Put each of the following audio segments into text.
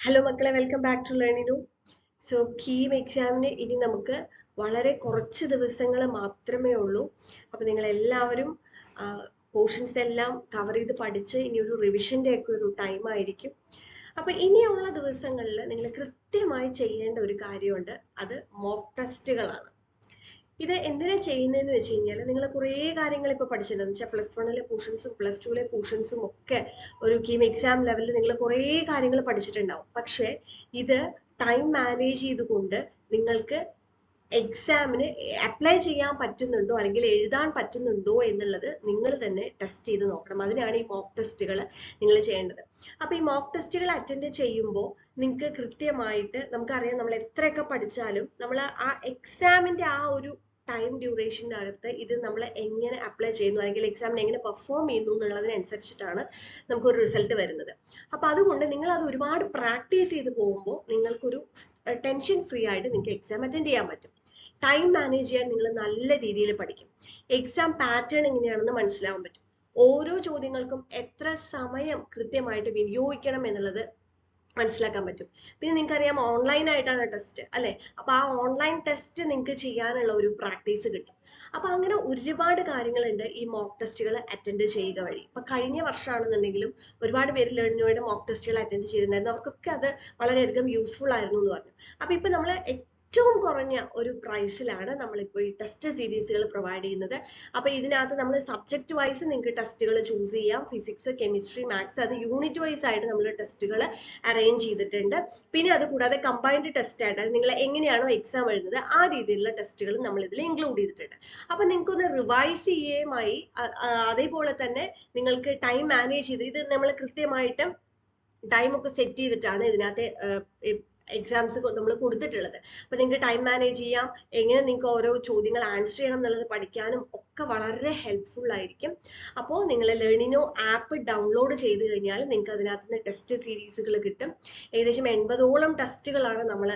Hello മക്കളെ, welcome back to ലേണിനു. So KEAM എക്സാമിന് ഇനി നമുക്ക് വളരെ കുറച്ച് ദിവസങ്ങൾ മാത്രമേ ഉള്ളൂ. അപ്പോൾ നിങ്ങൾ എല്ലാവരും പോർഷൻസ് എല്ലാം കവർ ചെയ്ത് പഠിച്ച് ഇനി ഒരു റിവിഷൻ്റെ ഒക്കെ ഒരു ടൈം ആയിരിക്കും. അപ്പോൾ ഇനിയുള്ള ദിവസങ്ങളിൽ നിങ്ങൾ കൃത്യമായി ചെയ്യേണ്ട ഒരു കാര്യമുണ്ട്, അത് മോക്ക് ടെസ്റ്റുകളാണ്. ഇത് എന്തിനാ ചെയ്യുന്നതെന്ന് വെച്ച് കഴിഞ്ഞാൽ നിങ്ങൾ കുറേ കാര്യങ്ങൾ ഇപ്പോൾ പഠിച്ചിട്ടുണ്ടെന്ന് വെച്ചാൽ +1 പോർഷൻസും +2 പോർഷൻസും ഒക്കെ ഒരു കീം എക്സാം ലെവലിൽ നിങ്ങൾ കുറേ കാര്യങ്ങൾ പഠിച്ചിട്ടുണ്ടാവും. പക്ഷേ ഇത് ടൈം മാനേജ് ചെയ്തുകൊണ്ട് നിങ്ങൾക്ക് എക്സാമിന് അപ്ലൈ ചെയ്യാൻ പറ്റുന്നുണ്ടോ അല്ലെങ്കിൽ എഴുതാൻ പറ്റുന്നുണ്ടോ എന്നുള്ളത് നിങ്ങൾ തന്നെ ടെസ്റ്റ് ചെയ്ത് നോക്കണം. അതിനാണ് ഈ മോക്ക് ടെസ്റ്റുകൾ നിങ്ങൾ ചെയ്യേണ്ടത്. അപ്പോൾ ഈ മോക്ക് ടെസ്റ്റുകൾ അറ്റൻഡ് ചെയ്യുമ്പോൾ നിങ്ങൾക്ക് കൃത്യമായിട്ട് നമുക്കറിയാം, നമ്മൾ എത്രയൊക്കെ പഠിച്ചാലും നമ്മൾ ആ എക്സാമിൻ്റെ ആ ഒരു ടൈം ഡ്യൂറേഷനകത്ത് ഇത് നമ്മൾ എങ്ങനെ അപ്ലൈ ചെയ്യുന്നു അല്ലെങ്കിൽ എക്സാമിന് എങ്ങനെ പെർഫോം ചെയ്യുന്നു എന്നുള്ളതിനനുസരിച്ചിട്ടാണ് നമുക്കൊരു റിസൾട്ട് വരുന്നത്. അപ്പോൾ അതുകൊണ്ട് നിങ്ങൾ അത് ഒരുപാട് പ്രാക്ടീസ് ചെയ്ത് പോകുമ്പോൾ നിങ്ങൾക്കൊരു ടെൻഷൻ ഫ്രീ ആയിട്ട് നിങ്ങൾക്ക് എക്സാം അറ്റൻഡ് ചെയ്യാൻ പറ്റും. ടൈം മാനേജ് ചെയ്യാൻ നിങ്ങൾ നല്ല രീതിയിൽ പഠിക്കും. എക്സാം പാറ്റേൺ എങ്ങനെയാണെന്ന് മനസ്സിലാവാൻ പറ്റും. ഓരോ ചോദ്യങ്ങൾക്കും എത്ര സമയം കൃത്യമായിട്ട് വിനിയോഗിക്കണം എന്നുള്ളത് മനസ്സിലാക്കാൻ പറ്റും. പിന്നെ നിങ്ങൾക്കറിയാം, ഓൺലൈൻ ആയിട്ടാണ് ടെസ്റ്റ് അല്ലെ? അപ്പൊ ആ ഓൺലൈൻ ടെസ്റ്റ് നിങ്ങൾക്ക് ചെയ്യാനുള്ള ഒരു പ്രാക്ടീസ് കിട്ടും. അപ്പൊ അങ്ങനെ ഒരുപാട് കാര്യങ്ങളുണ്ട് ഈ മോക്ക് ടെസ്റ്റുകൾ അറ്റൻഡ് ചെയ്യുക വഴി. ഇപ്പൊ കഴിഞ്ഞ വർഷമാണെന്നുണ്ടെങ്കിലും ഒരുപാട് പേര് ലേണിനോയുടെ മോക്ക് ടെസ്റ്റുകൾ അറ്റൻഡ് ചെയ്തിട്ടുണ്ടായിരുന്നു. അവർക്കൊക്കെ അത് വളരെയധികം യൂസ്ഫുൾ ആയിരുന്നു എന്ന് പറഞ്ഞു. അപ്പൊ ഇപ്പൊ നമ്മൾ ഏറ്റവും കുറഞ്ഞ ഒരു പ്രൈസിലാണ് നമ്മളിപ്പോൾ ഈ ടെസ്റ്റ് സീരീസുകൾ പ്രൊവൈഡ് ചെയ്യുന്നത്. അപ്പോൾ ഇതിനകത്ത് നമ്മൾ സബ്ജക്റ്റ് വൈസ് നിങ്ങൾക്ക് ടെസ്റ്റുകൾ ചൂസ് ചെയ്യാം. ഫിസിക്സ്, കെമിസ്ട്രി, മാത്സ്, അത് യൂണിറ്റ് വൈസ് ആയിട്ട് നമ്മൾ ടെസ്റ്റുകൾ അറേഞ്ച് ചെയ്തിട്ടുണ്ട്. പിന്നെ അത് കൂടാതെ കമ്പൈൻഡ് ടെസ്റ്റ് ആയിട്ട്, അത് നിങ്ങൾ എങ്ങനെയാണോ എക്സാം എഴുതുന്നത് ആ രീതിയിലുള്ള ടെസ്റ്റുകൾ നമ്മൾ ഇതിൽ ഇൻക്ലൂഡ് ചെയ്തിട്ടുണ്ട്. അപ്പൊ നിങ്ങൾക്കൊന്ന് റിവൈസ് ചെയ്യുകയുമായി അതേപോലെ തന്നെ നിങ്ങൾക്ക് ടൈം മാനേജ് ചെയ്ത് ഇത് നമ്മൾ കൃത്യമായിട്ട് ടൈം ഒക്കെ സെറ്റ് ചെയ്തിട്ടാണ് ഇതിനകത്ത് എക്സാംസ് നമ്മൾ കൊടുത്തിട്ടുള്ളത്. അപ്പൊ നിങ്ങൾക്ക് ടൈം മാനേജ് ചെയ്യാം, എങ്ങനെ നിങ്ങൾക്ക് ഓരോ ചോദ്യങ്ങൾ ആൻസർ ചെയ്യണം എന്നുള്ളത് പഠിക്കാനും ഒക്കെ വളരെ ഹെൽപ്ഫുൾ ആയിരിക്കും. അപ്പോൾ നിങ്ങൾ ലേണിനോ ആപ്പ് ഡൗൺലോഡ് ചെയ്ത് കഴിഞ്ഞാൽ നിങ്ങൾക്ക് അതിനകത്ത് നിന്ന് ടെസ്റ്റ് സീരീസുകൾ കിട്ടും. ഏകദേശം 80ഓളം ടെസ്റ്റുകളാണ് നമ്മൾ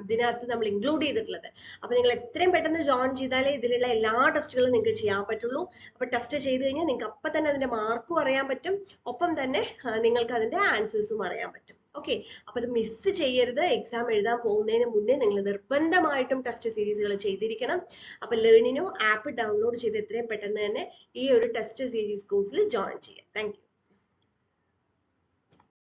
ഇതിനകത്ത് നമ്മൾ ഇൻക്ലൂഡ് ചെയ്തിട്ടുള്ളത്. അപ്പൊ നിങ്ങൾ എത്രയും പെട്ടെന്ന് ജോയിൻ ചെയ്താലേ ഇതിലുള്ള എല്ലാ ടെസ്റ്റുകളും നിങ്ങൾക്ക് ചെയ്യാൻ പറ്റുള്ളൂ. അപ്പൊ ടെസ്റ്റ് ചെയ്ത് കഴിഞ്ഞാൽ നിങ്ങൾക്ക് അപ്പം തന്നെ അതിന്റെ മാർക്കും അറിയാൻ പറ്റും, ഒപ്പം തന്നെ നിങ്ങൾക്ക് അതിന്റെ ആൻസേഴ്സും അറിയാൻ പറ്റും. ഓക്കെ, അപ്പൊ അത് മിസ് ചെയ്യരുത്. എക്സാം എഴുതാൻ പോകുന്നതിന് മുന്നേ നിങ്ങൾ നിർബന്ധമായിട്ടും ടെസ്റ്റ് സീരീസുകൾ ചെയ്തിരിക്കണം. അപ്പൊ ലേണിനോ ആപ്പ് ഡൗൺലോഡ് ചെയ്ത് എത്രയും പെട്ടെന്ന് തന്നെ ഈ ഒരു ടെസ്റ്റ് സീരീസ് കോഴ്സിൽ ജോയിൻ ചെയ്യാം. Thank you.